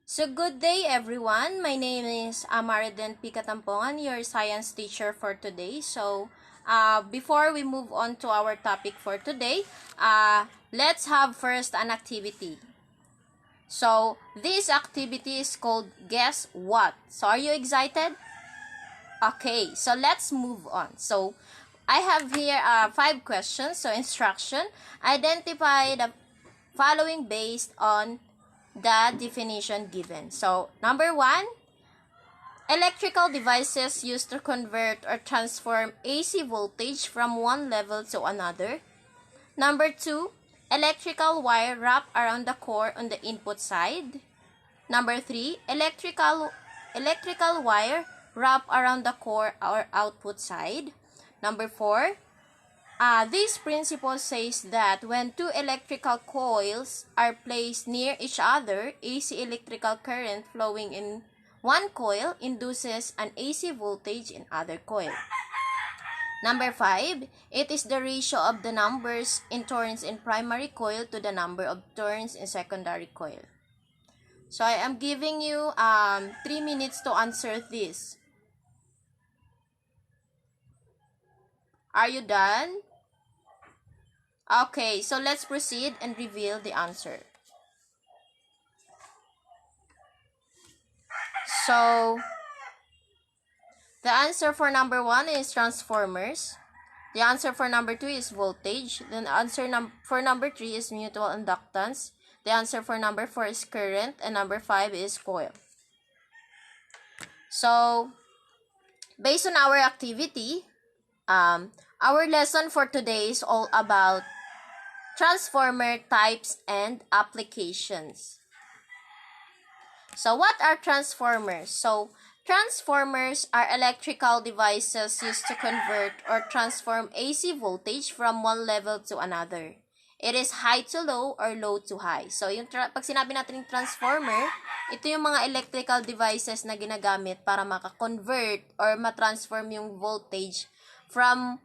So good day everyone. My name is Amariden P. Katampongan, your science teacher for today. So before we move on to our topic for today, let's have first an activity. So this activity is called Guess What. So are you excited? Okay, so let's move on. So I have here 5 questions. So instruction, identify the following based on the definition given. So, number 1, electrical devices used to convert or transform AC voltage from one level to another. Number 2, electrical wire wrapped around the core on the input side. Number 3, electrical wire wrapped around the core or output side. Number 4, this principle says that when two electrical coils are placed near each other, AC electrical current flowing in one coil induces an AC voltage in other coil. Number 5, it is the ratio of the numbers in turns in primary coil to the number of turns in secondary coil. So I am giving you 3 minutes to answer this. Are you done? Okay, so let's proceed and reveal the answer. So, the answer for number 1 is transformers. The answer for number 2 is voltage. Then the answer for number 3 is mutual inductance. The answer for number 4 is current. And number 5 is coil. So, based on our activity, our lesson for today is all about transformer types and applications. So what are transformers? So transformers are electrical devices used to convert or transform AC voltage from one level to another. It is high to low or low to high. So yung pag sinabi natin yung transformer, ito yung mga electrical devices na ginagamit para maka-convert or ma-transform yung voltage from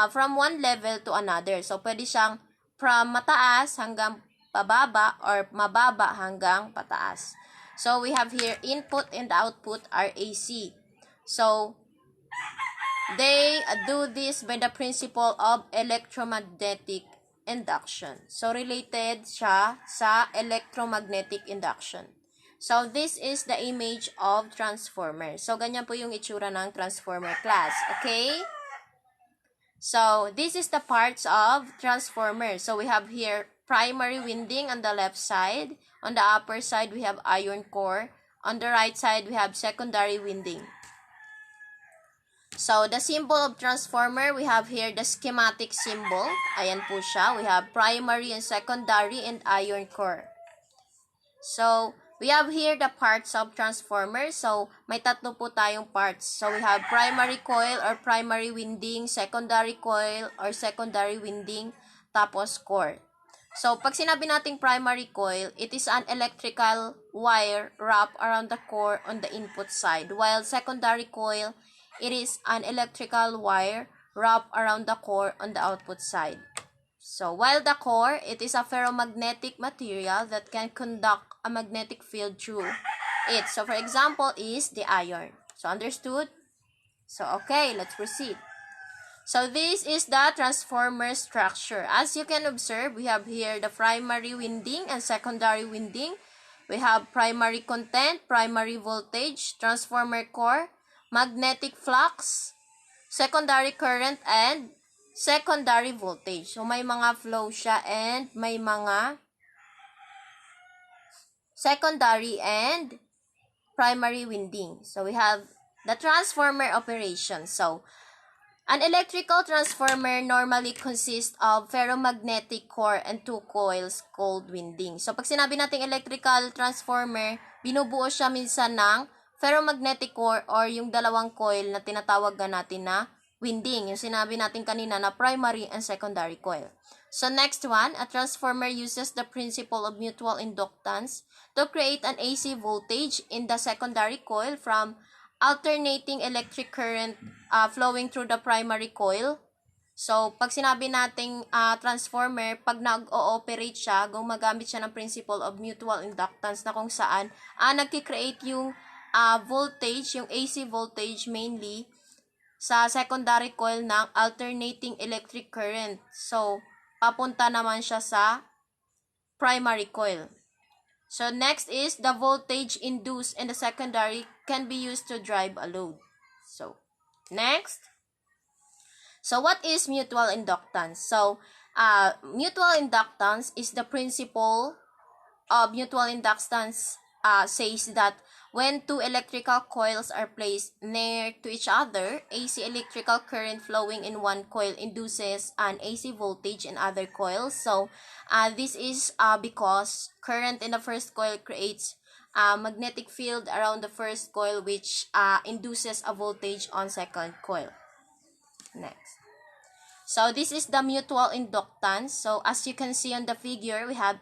one level to another. So pwede siyang from mataas hanggang pababa or mababa hanggang pataas. So, we have here input and output are AC. So, they do this by the principle of electromagnetic induction. So, related siya sa electromagnetic induction. So, this is the image of transformer. So, ganyan po yung itsura ng transformer class. Okay? So, this is the parts of transformer. So, we have here primary winding on the left side. On the upper side, we have iron core. On the right side, we have secondary winding. So, the symbol of transformer, we have here the schematic symbol. Ayan po siya. We have primary and secondary and iron core. So, we have here the parts of transformer. So, may tatlo po tayong parts. So, we have primary coil or primary winding, secondary coil or secondary winding, tapos core. So, pag sinabi nating primary coil, it is an electrical wire wrapped around the core on the input side. While secondary coil, it is an electrical wire wrapped around the core on the output side. So, while the core, it is a ferromagnetic material that can conduct a magnetic field through it. So, for example, is the iron. So, understood? So, okay, let's proceed. So, this is the transformer structure. As you can observe, we have here the primary winding and secondary winding. We have primary content, primary voltage, transformer core, magnetic flux, secondary current, and secondary voltage. So, may mga flow siya and may mga secondary and primary winding. So, we have the transformer operation. So, an electrical transformer normally consists of ferromagnetic core and two coils called winding. So, pag sinabi nating electrical transformer, binubuo siya minsan ng ferromagnetic core or yung dalawang coil na tinatawag natin na winding. Yung sinabi natin kanina na primary and secondary coil. So, next one, a transformer uses the principle of mutual inductance to create an AC voltage in the secondary coil from alternating electric current flowing through the primary coil. So, pag sinabi nating transformer, pag nag-ooperate siya, gumagamit siya ng principle of mutual inductance na kung saan nagki-create yung voltage, yung AC voltage mainly sa secondary coil ng alternating electric current. So, papunta naman siya sa primary coil. So, next is the voltage induced in the secondary can be used to drive a load. So, next. So, what is mutual inductance? So, mutual inductance is the principle of mutual inductance says that when two electrical coils are placed near to each other, AC electrical current flowing in one coil induces an AC voltage in other coils. So, this is because current in the first coil creates a magnetic field around the first coil which induces a voltage on second coil. Next. So, this is the mutual inductance. So, as you can see on the figure, we have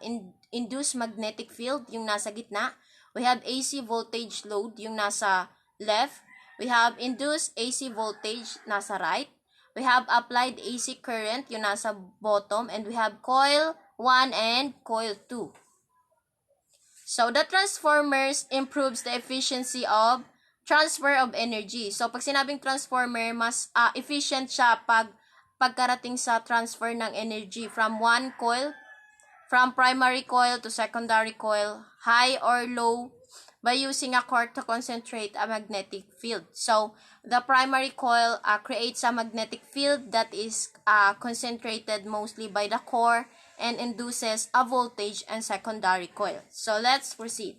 induced magnetic field, yung nasa gitna. We have AC voltage load, yung nasa left. We have induced AC voltage, nasa right. We have applied AC current, yung nasa bottom. And we have coil 1 and coil 2. So, the transformers improves the efficiency of transfer of energy. So, pag sinabing transformer, mas efficient siya pagkarating sa transfer ng energy from one coil, from primary coil to secondary coil, high or low, by using a core to concentrate a magnetic field. So, the primary coil creates a magnetic field that is concentrated mostly by the core and induces a voltage and secondary coil. So, let's proceed.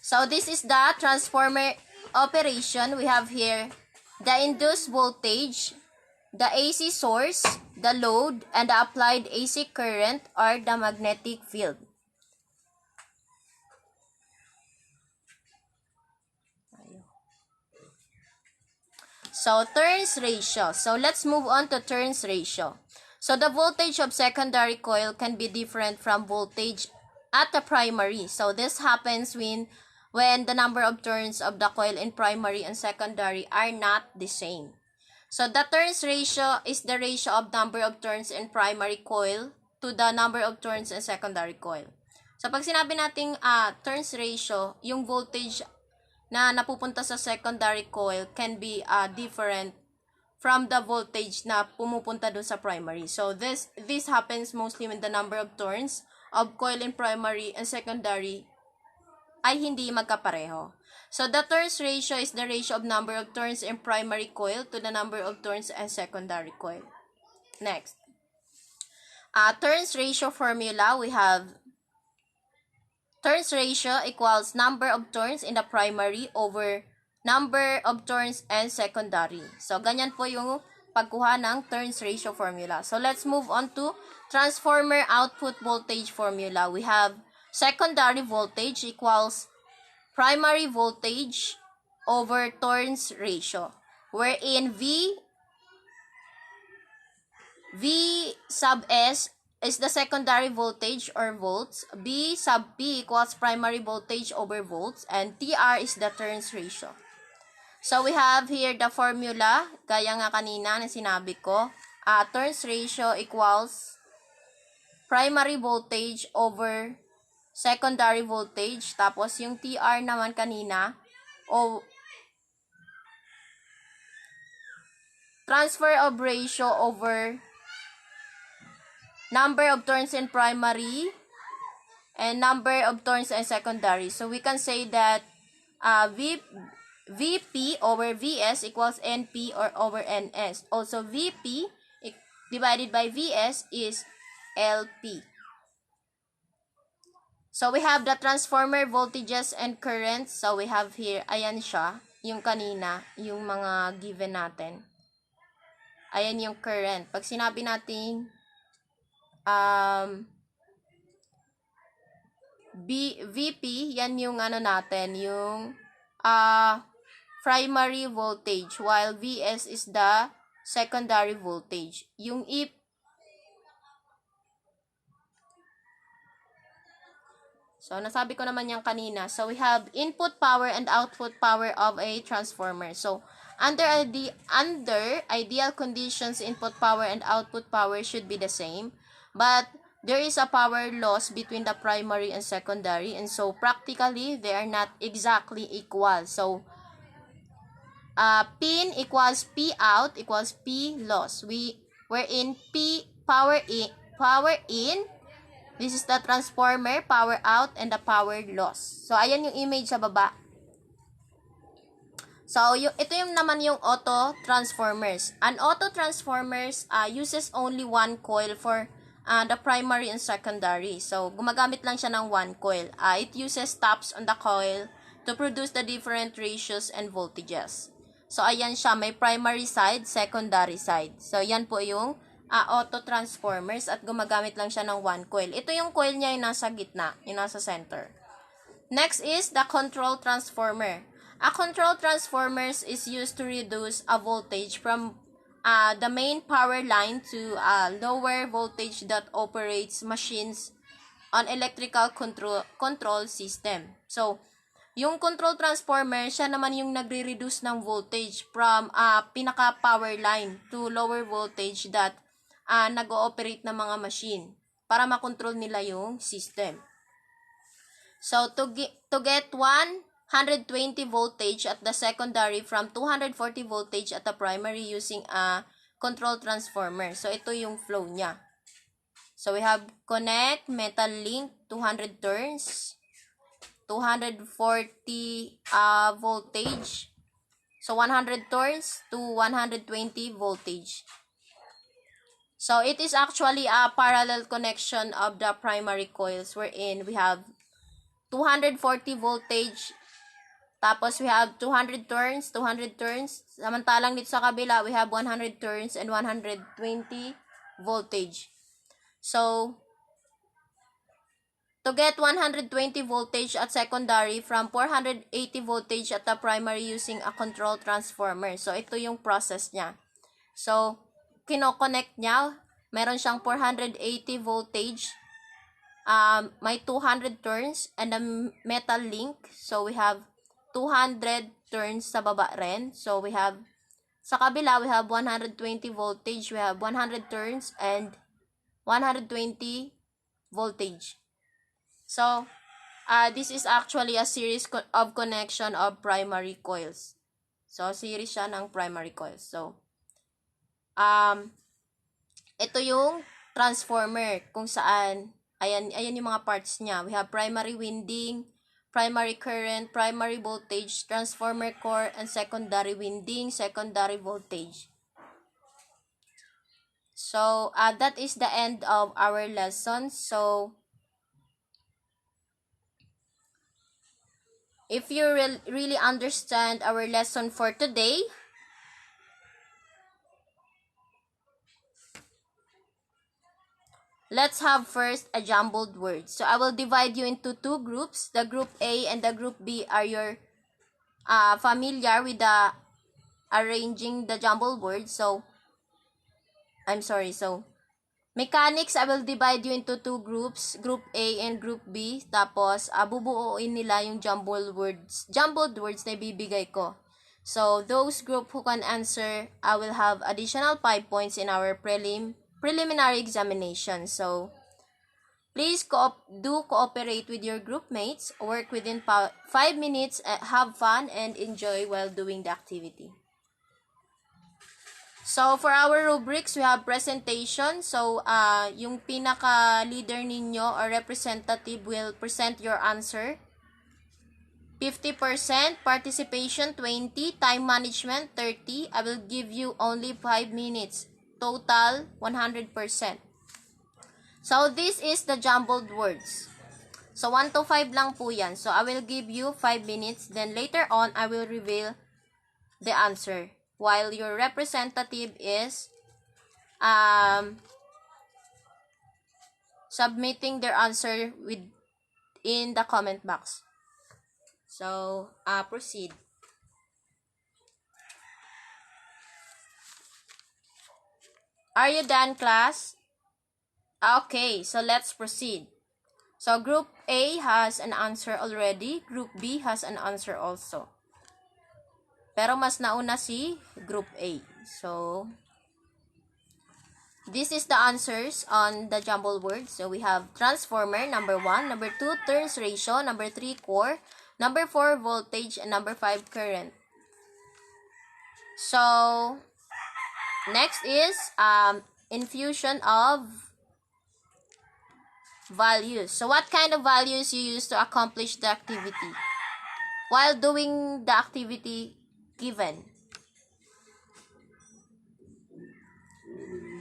So, this is the transformer operation. We have here the induced voltage, the AC source, the load, and the applied AC current or the magnetic field. So, turns ratio. So, let's move on to turns ratio. So, the voltage of secondary coil can be different from voltage at the primary. So, this happens when the number of turns of the coil in primary and secondary are not the same. So, the turns ratio is the ratio of number of turns in primary coil to the number of turns in secondary coil. So, pag sinabi nating turns ratio, yung voltage na napupunta sa secondary coil can be different from the voltage na pumupunta dun sa primary. So, this happens mostly when the number of turns of coil in primary and secondary ay hindi magkapareho. So, the turns ratio is the ratio of number of turns in primary coil to the number of turns in secondary coil. Next. Turns ratio formula, we have turns ratio equals number of turns in the primary over number of turns in secondary. So, ganyan po yung pagkuha ng turns ratio formula. So, let's move on to transformer output voltage formula. We have secondary voltage equals primary voltage over turns ratio, wherein V sub S is the secondary voltage or volts, B sub P equals primary voltage over volts, and TR is the turns ratio. So, we have here the formula, gaya nga kanina na sinabi ko, turns ratio equals primary voltage over secondary voltage, tapos yung TR naman kanina, o transfer of ratio over number of turns in primary and number of turns in secondary. So, we can say that VP over VS equals NP or over NS. Also, VP divided by VS is LP. So, we have the transformer voltages and currents. So, we have here, ayan siya, yung kanina, yung mga given natin. Ayan yung current. Pag sinabi natin, VP, yan yung ano natin, yung primary voltage, while VS is the secondary voltage. Yung So, nasabi ko naman yan kanina. So, we have input power and output power of a transformer. So, under ideal conditions, input power and output power should be the same. But, there is a power loss between the primary and secondary. And so, practically, they are not exactly equal. So, Pin equals P out equals P loss. We're in P power in. This is the transformer, power out, and the power loss. So, ayan yung image sa baba. So, ito yung naman yung auto transformers. An auto transformers uses only one coil for the primary and secondary. So, gumagamit lang siya ng one coil. It uses taps on the coil to produce the different ratios and voltages. So, ayan siya. May primary side, secondary side. So, yan po yung auto transformers at gumagamit lang siya ng one coil. Ito yung coil niya yung nasa gitna, yung nasa center. Next is the control transformer. A control transformers is used to reduce a voltage from the main power line to a lower voltage that operates machines on electrical control system. So, yung control transformer, siya naman yung nagre-reduce ng voltage from pinaka-power line to lower voltage that nag-ooperate ng mga machine para makontrol nila yung system. So, to get 120 voltage at the secondary from 240 voltage at the primary using a control transformer. So, ito yung flow niya. So, we have connect, metal link, 200 turns, 240 voltage. So, 100 turns to 120 voltage. So, it is actually a parallel connection of the primary coils wherein we have 240 voltage, tapos we have 200 turns. Samantalang dito sa kabila, we have 100 turns and 120 voltage. So, to get 120 voltage at secondary from 480 voltage at the primary using a control transformer. So, ito yung process niya. So, kinoconnect niya. Meron siyang 480 voltage. May 200 turns and a metal link. So, we have 200 turns sa baba rin. So, we have, sa kabila, we have 120 voltage. We have 100 turns and 120 voltage. So, this is actually a series of connection of primary coils. So, series siya ng primary coils. So, ito yung transformer kung saan, ayan yung mga parts niya. We have primary winding, primary current, primary voltage, transformer core, and secondary winding, secondary voltage. So, that is the end of our lesson. So, if you really understand our lesson for today, let's have first a jumbled word. So, I will divide you into two groups. The group A and the group B are your familiar with the arranging the jumbled words. So, mechanics, I will divide you into two groups, Group A and Group B. Tapos, bubuuin nila yung jumbled words na ibibigay ko. So, those group who can answer, I will have additional 5 points in our preliminary examination. So, please do cooperate with your group mates, work within 5 minutes, have fun, and enjoy while doing the activity. So, for our rubrics, we have presentation. So, yung pinaka-leader ninyo or representative will present your answer. 50%, participation 20, time management 30. I will give you only 5 minutes. Total 100%. So, this is the jumbled words. So, 1 to 5 lang po yan. So, I will give you 5 minutes. Then, later on, I will reveal the answer. While your representative is submitting their answer in the comment box. So, proceed. Are you done, class? Okay, so let's proceed. So, Group A has an answer already. Group B has an answer also. Pero mas nauna si Group A. So, this is the answers on the jumble words. So, we have transformer, number 1. Number 2, turns ratio. Number 3, core. Number 4, voltage. And number 5, current. So, next is infusion of values. So, what kind of values you use to accomplish the activity while doing the activity given?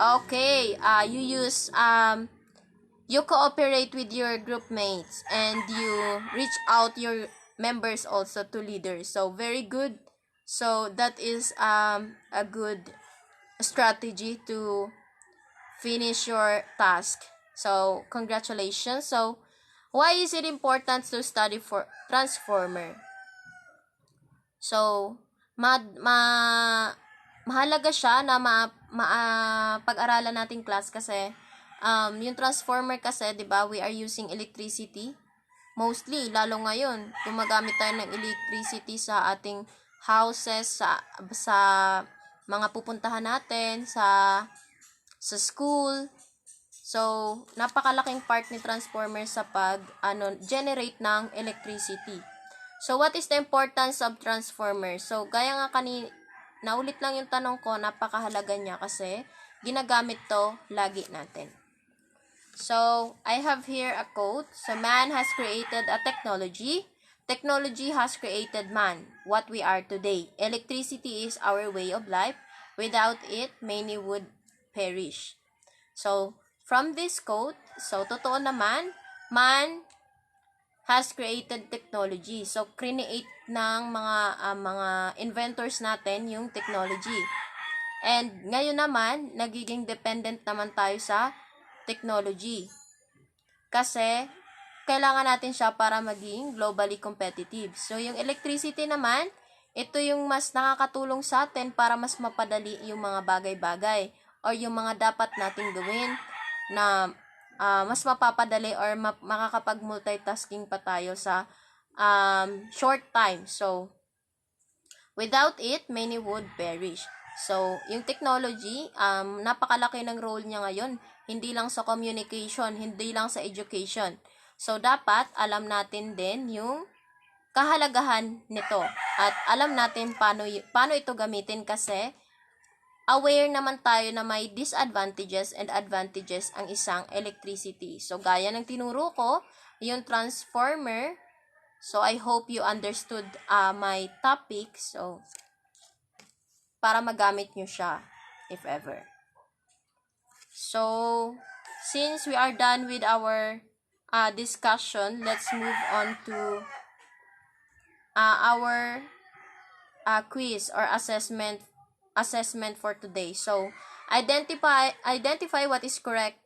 Okay, you cooperate with your group mates and you reach out your members also to leaders. So, very good. So, that is a good strategy to finish your task. So, congratulations. So, why is it important to study for transformer? So, mahalaga siya na pag-aralan nating class kasi yung transformer kasi, 'di ba, we are using electricity mostly, lalo ngayon, gumagamit tayo ng electricity sa ating houses, sa mga pupuntahan natin, sa school. So, napakalaking part ni transformer sa generate ng electricity. So, what is the importance of transformer? So, gaya nga naulit lang yung tanong ko, napakahalaga niya kasi ginagamit to lagi natin. So, I have here a quote. So, man has created a technology. Technology has created man, what we are today. Electricity is our way of life. Without it, many would perish. So, from this quote, so totoo naman, man has created technology. So, create ng mga inventors natin yung technology. And ngayon naman, nagiging dependent naman tayo sa technology. Kasi, kailangan natin siya para maging globally competitive. So, yung electricity naman, ito yung mas nakakatulong sa atin para mas mapadali yung mga bagay-bagay or yung mga dapat nating gawin na mas mapapadali or makakapag-multitasking pa tayo sa short time. So, without it, many would perish. So, yung technology, napakalaki ng role niya ngayon. Hindi lang sa communication, hindi lang sa education. So, dapat alam natin din yung kahalagahan nito. At alam natin paano ito gamitin kasi aware naman tayo na may disadvantages and advantages ang isang electricity. So, gaya ng tinuro ko, yung transformer. So, I hope you understood my topic. So, para magamit nyo siya, if ever. So, since we are done with our discussion, let's move on to our quiz or assessment for today. So, identify what is correct.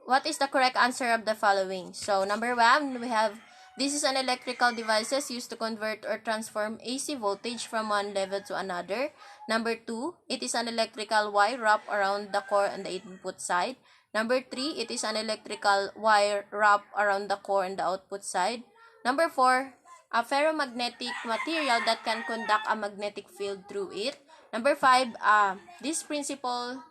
What is the correct answer of the following? So, number 1, we have this is an electrical devices used to convert or transform AC voltage from one level to another. Number 2, it is an electrical wire wrapped around the core and the input side. Number 3, it is an electrical wire wrapped around the core and the output side. Number 4, a ferromagnetic material that can conduct a magnetic field through it. Number 5, this principle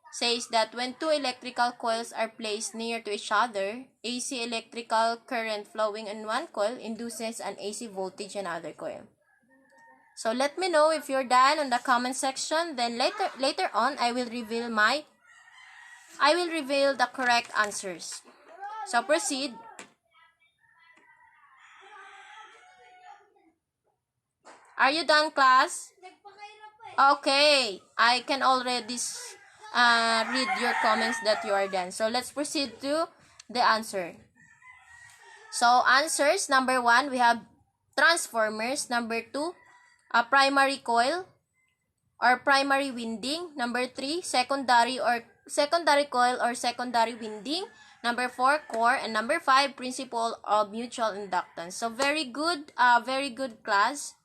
says that when two electrical coils are placed near to each other, AC electrical current flowing in one coil induces an AC voltage in another coil. So let me know if you're done on the comment section. Then later on, I will reveal the correct answers. So proceed. Are you done, class? Okay, I can already read your comments that you are done. So, let's proceed to the answer. So, answers. Number 1, we have transformers. Number 2, a primary coil or primary winding. Number 3, secondary coil or secondary winding. Number 4, core. And number 5, principle of mutual inductance. So, very good class.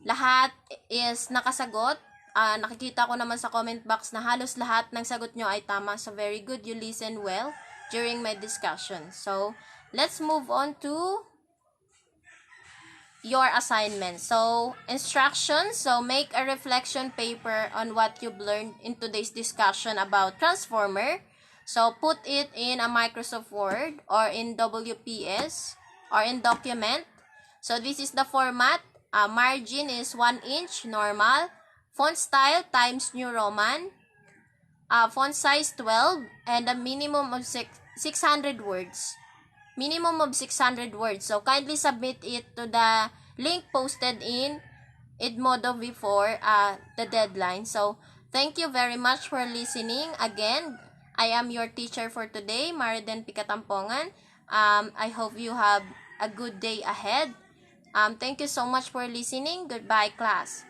Lahat is nakasagot. Nakikita ko naman sa comment box na halos lahat ng sagot nyo ay tama. So, very good. You listen well. during my discussion. So, let's move on to your assignment. So, instructions. So, make a reflection paper on what you've learned in today's discussion about transformer. So, put it in a Microsoft Word or in WPS or in document. So, this is the format. Margin is 1 inch normal. Font style Times New Roman. Font size 12 and a minimum of 600 words. Minimum of 600 words. So, kindly submit it to the link posted in Edmodo before the deadline. So, thank you very much for listening. Again, I am your teacher for today, Mariden Picatampongan. I hope you have a good day ahead. Thank you so much for listening. Goodbye, class.